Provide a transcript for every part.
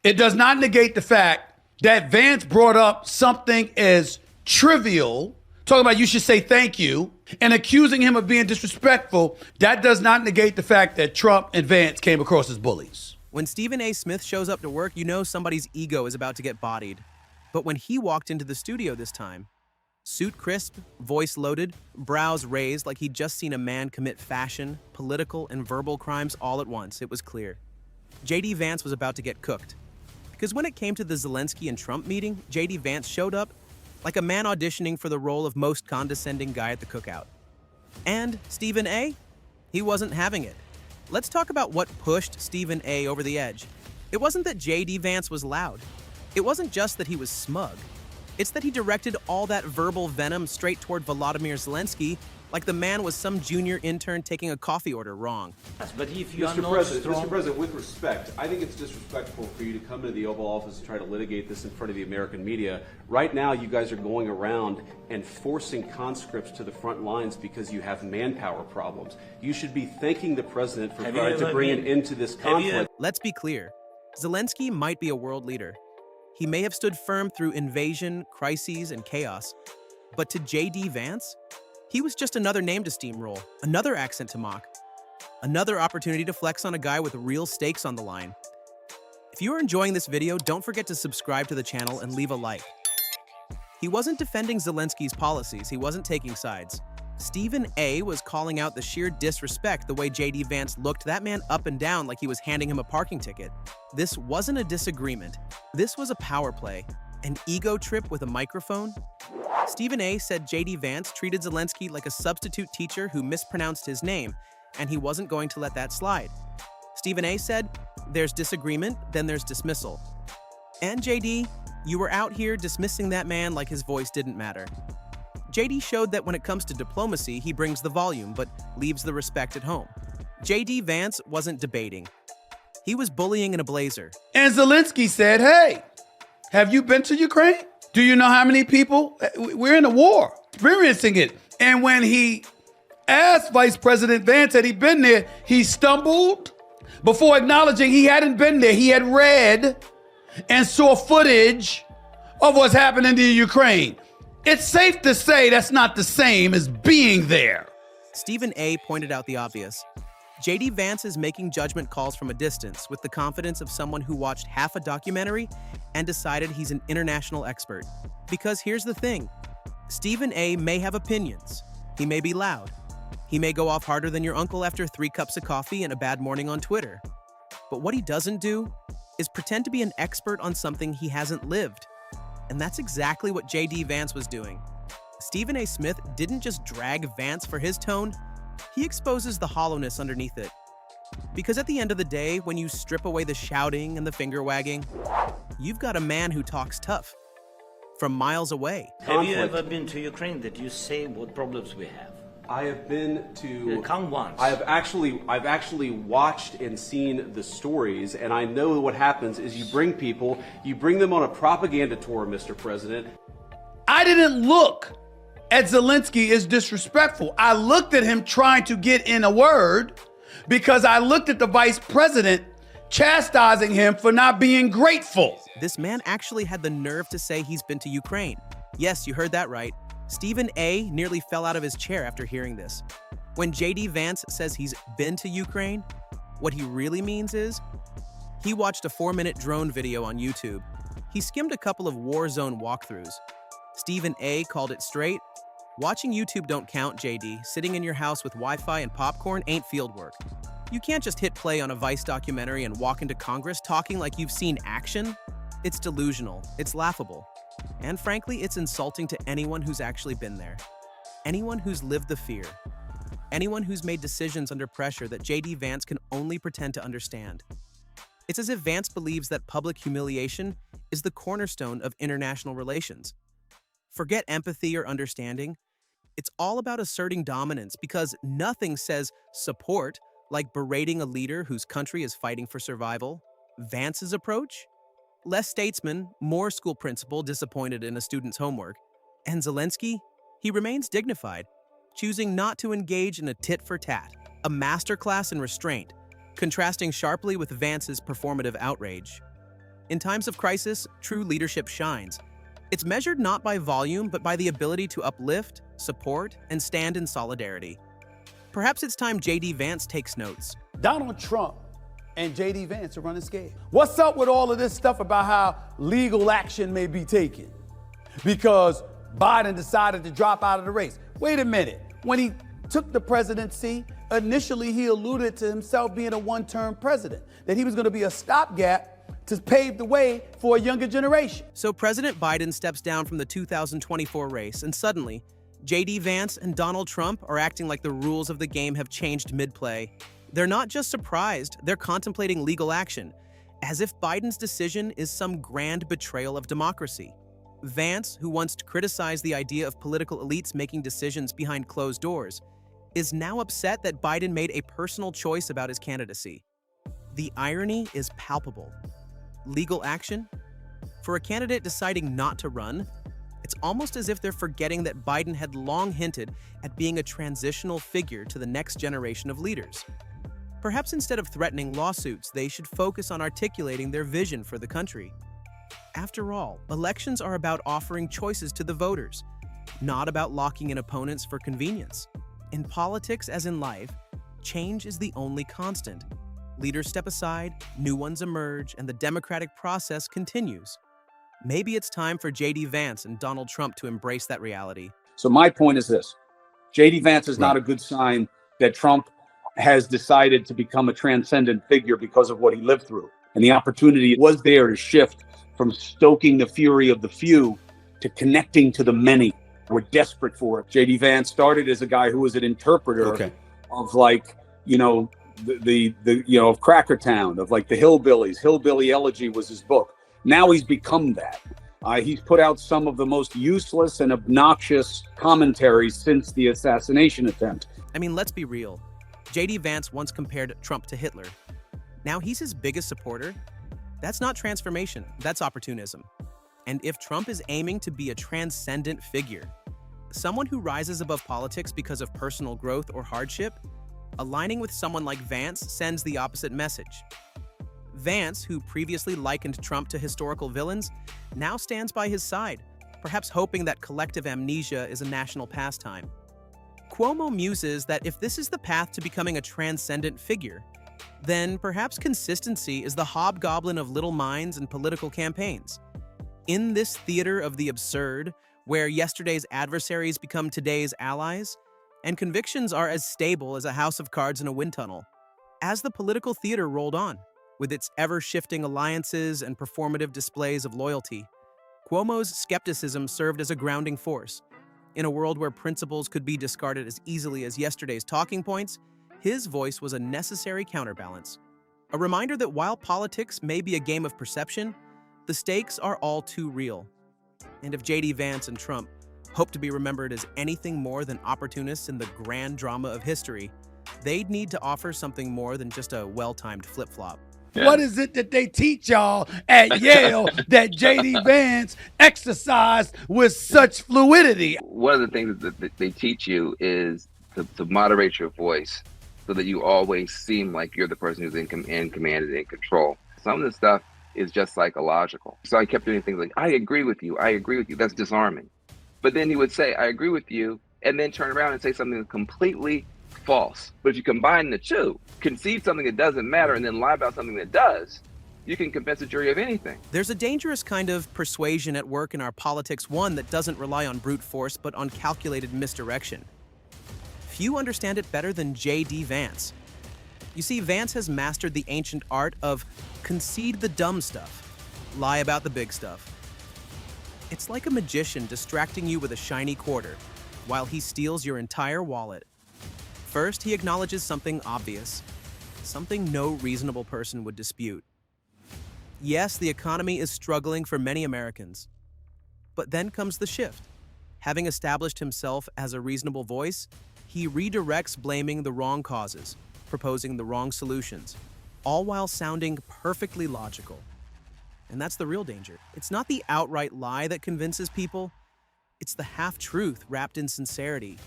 It does not negate the fact that Vance brought up something as trivial, talking about you should say thank you, and accusing him of being disrespectful. That does not negate the fact that Trump and Vance came across as bullies. When Stephen A. Smith shows up to work, you know somebody's ego is about to get bodied. But when he walked into the studio this time, suit crisp, voice loaded, brows raised like he'd just seen a man commit fashion, political, and verbal crimes all at once, it was clear. JD Vance was about to get cooked. Because when it came to the Zelenskyy and Trump meeting, JD Vance showed up like a man auditioning for the role of most condescending guy at the cookout. And Stephen A., he wasn't having it. Let's talk about what pushed Stephen A. over the edge. It wasn't that JD Vance was loud. It wasn't just that he was smug. It's that he directed all that verbal venom straight toward Volodymyr Zelenskyy like the man was some junior intern taking a coffee order wrong. But if you Mr. President, with respect, I think it's disrespectful for you to come into the Oval Office and try to litigate this in front of the American media. Right now, you guys are going around and forcing conscripts to the front lines because you have manpower problems. You should be thanking the president for trying to bring an end to this conflict. Let's be clear. Zelenskyy might be a world leader. He may have stood firm through invasion, crises, and chaos. But to JD Vance, he was just another name to steamroll, another accent to mock, another opportunity to flex on a guy with real stakes on the line. If you are enjoying this video, don't forget to subscribe to the channel and leave a like. He wasn't defending Zelenskyy's policies, he wasn't taking sides. Stephen A. was calling out the sheer disrespect the way JD Vance looked that man up and down like he was handing him a parking ticket. This wasn't a disagreement. This was a power play, an ego trip with a microphone. Stephen A. said JD Vance treated Zelenskyy like a substitute teacher who mispronounced his name, and he wasn't going to let that slide. Stephen A. said, there's disagreement, then there's dismissal. And JD, you were out here dismissing that man like his voice didn't matter. JD showed that when it comes to diplomacy, he brings the volume, but leaves the respect at home. JD Vance wasn't debating. He was bullying in a blazer. And Zelenskyy said, hey, have you been to Ukraine? Do you know how many people? We're in a war, experiencing it. And when he asked Vice President Vance had he been there, he stumbled before acknowledging he hadn't been there. He had read and saw footage of what's happening in Ukraine. It's safe to say that's not the same as being there. Stephen A. pointed out the obvious. JD Vance is making judgment calls from a distance with the confidence of someone who watched half a documentary and decided he's an international expert. Because here's the thing, Stephen A. may have opinions. He may be loud. He may go off harder than your uncle after 3 cups of coffee and a bad morning on Twitter. But what he doesn't do is pretend to be an expert on something he hasn't lived. And that's exactly what JD Vance was doing. Stephen A. Smith didn't just drag Vance for his tone, he exposes the hollowness underneath it. Because at the end of the day, when you strip away the shouting and the finger wagging, you've got a man who talks tough, from miles away. Have you ever been to Ukraine that you say what problems we have? I have been to. Come once. I've actually watched and seen the stories, and I know what happens is you bring them on a propaganda tour, Mr. President. I didn't look at Zelenskyy as disrespectful. I looked at him trying to get in a word because I looked at the vice president chastising him for not being grateful. This man actually had the nerve to say he's been to Ukraine. Yes, you heard that right. Stephen A. nearly fell out of his chair after hearing this. When JD Vance says he's been to Ukraine, what he really means is he watched a 4-minute drone video on YouTube. He skimmed a couple of war zone walkthroughs. Stephen A. called it straight. Watching YouTube don't count, JD. Sitting in your house with Wi-Fi and popcorn ain't field work. You can't just hit play on a Vice documentary and walk into Congress talking like you've seen action. It's delusional, it's laughable, and frankly, it's insulting to anyone who's actually been there. Anyone who's lived the fear. Anyone who's made decisions under pressure that JD Vance can only pretend to understand. It's as if Vance believes that public humiliation is the cornerstone of international relations. Forget empathy or understanding. It's all about asserting dominance because nothing says support like berating a leader whose country is fighting for survival. Vance's approach? Less statesman, more school principal disappointed in a student's homework. And Zelenskyy? He remains dignified, choosing not to engage in a tit-for-tat, a masterclass in restraint, contrasting sharply with Vance's performative outrage. In times of crisis, true leadership shines. It's measured not by volume, but by the ability to uplift, support, and stand in solidarity. Perhaps it's time JD Vance takes notes. Donald Trump and JD Vance are running scared. What's up with all of this stuff about how legal action may be taken because Biden decided to drop out of the race? Wait a minute. When he took the presidency, initially he alluded to himself being a one-term president, that he was going to be a stopgap to pave the way for a younger generation. So President Biden steps down from the 2024 race, and suddenly, JD Vance and Donald Trump are acting like the rules of the game have changed mid-play. They're not just surprised, they're contemplating legal action, as if Biden's decision is some grand betrayal of democracy. Vance, who once criticized the idea of political elites making decisions behind closed doors, is now upset that Biden made a personal choice about his candidacy. The irony is palpable. Legal action? For a candidate deciding not to run, it's almost as if they're forgetting that Biden had long hinted at being a transitional figure to the next generation of leaders. Perhaps instead of threatening lawsuits, they should focus on articulating their vision for the country. After all, elections are about offering choices to the voters, not about locking in opponents for convenience. In politics, as in life, change is the only constant. Leaders step aside, new ones emerge, and the democratic process continues. Maybe it's time for JD Vance and Donald Trump to embrace that reality. So my point is this. JD Vance is not a good sign that Trump has decided to become a transcendent figure because of what he lived through. And the opportunity was there to shift from stoking the fury of the few to connecting to the many. We're desperate for it. JD Vance started as a guy who was an interpreter of like, of Crackertown, of like the Hillbillies. Hillbilly Elegy was his book. Now he's become that. He's put out some of the most useless and obnoxious commentaries since the assassination attempt. I mean, let's be real. JD Vance once compared Trump to Hitler. Now he's his biggest supporter. That's not transformation, that's opportunism. And if Trump is aiming to be a transcendent figure, someone who rises above politics because of personal growth or hardship, aligning with someone like Vance sends the opposite message. Vance, who previously likened Trump to historical villains, now stands by his side, perhaps hoping that collective amnesia is a national pastime. Cuomo muses that if this is the path to becoming a transcendent figure, then perhaps consistency is the hobgoblin of little minds and political campaigns. In this theater of the absurd, where yesterday's adversaries become today's allies, and convictions are as stable as a house of cards in a wind tunnel. As the political theater rolled on, with its ever-shifting alliances and performative displays of loyalty, Cuomo's skepticism served as a grounding force. In a world where principles could be discarded as easily as yesterday's talking points, his voice was a necessary counterbalance. A reminder that while politics may be a game of perception, the stakes are all too real. And if JD Vance and Trump hope to be remembered as anything more than opportunists in the grand drama of history, they'd need to offer something more than just a well-timed flip-flop. Yeah. What is it that they teach y'all at Yale that JD Vance exercised with such fluidity? One of the things that they teach you is to moderate your voice so that you always seem like you're the person who's in command and in control. Some of the stuff is just psychological. So I kept doing things like, I agree with you. That's disarming. But then he would say, I agree with you, and then turn around and say something completely false. But if you combine the two, concede something that doesn't matter and then lie about something that does, you can convince a jury of anything. There's a dangerous kind of persuasion at work in our politics, one that doesn't rely on brute force but on calculated misdirection. Few understand it better than JD Vance. You see, Vance has mastered the ancient art of concede the dumb stuff, lie about the big stuff. It's like a magician distracting you with a shiny quarter while he steals your entire wallet. First, he acknowledges something obvious, something no reasonable person would dispute. Yes, the economy is struggling for many Americans. But then comes the shift. Having established himself as a reasonable voice, he redirects blaming the wrong causes, proposing the wrong solutions, all while sounding perfectly logical. And that's the real danger. It's not the outright lie that convinces people, it's the half-truth wrapped in sincerity.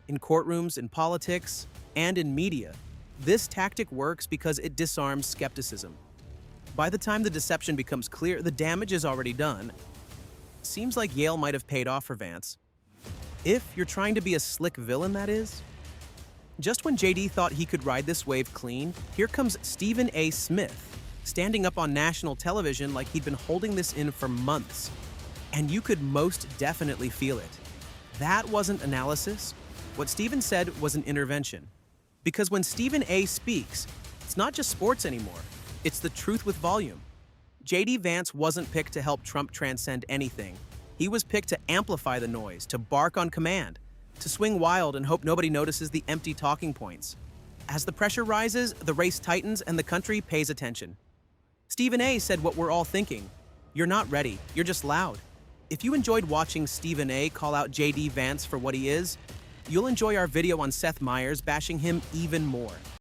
In courtrooms, in politics, and in media, this tactic works because it disarms skepticism. By the time the deception becomes clear, the damage is already done. Seems like Yale might have paid off for Vance. If you're trying to be a slick villain, that is. Just when JD thought he could ride this wave clean, here comes Stephen A. Smith, standing up on national television like he'd been holding this in for months. And you could most definitely feel it. That wasn't analysis. What Stephen said was an intervention. Because when Stephen A. speaks, it's not just sports anymore. It's the truth with volume. JD Vance wasn't picked to help Trump transcend anything. He was picked to amplify the noise, to bark on command, to swing wild and hope nobody notices the empty talking points. As the pressure rises, the race tightens and the country pays attention. Stephen A. said what we're all thinking. You're not ready. You're just loud. If you enjoyed watching Stephen A. call out JD Vance for what he is, you'll enjoy our video on Seth Meyers bashing him even more.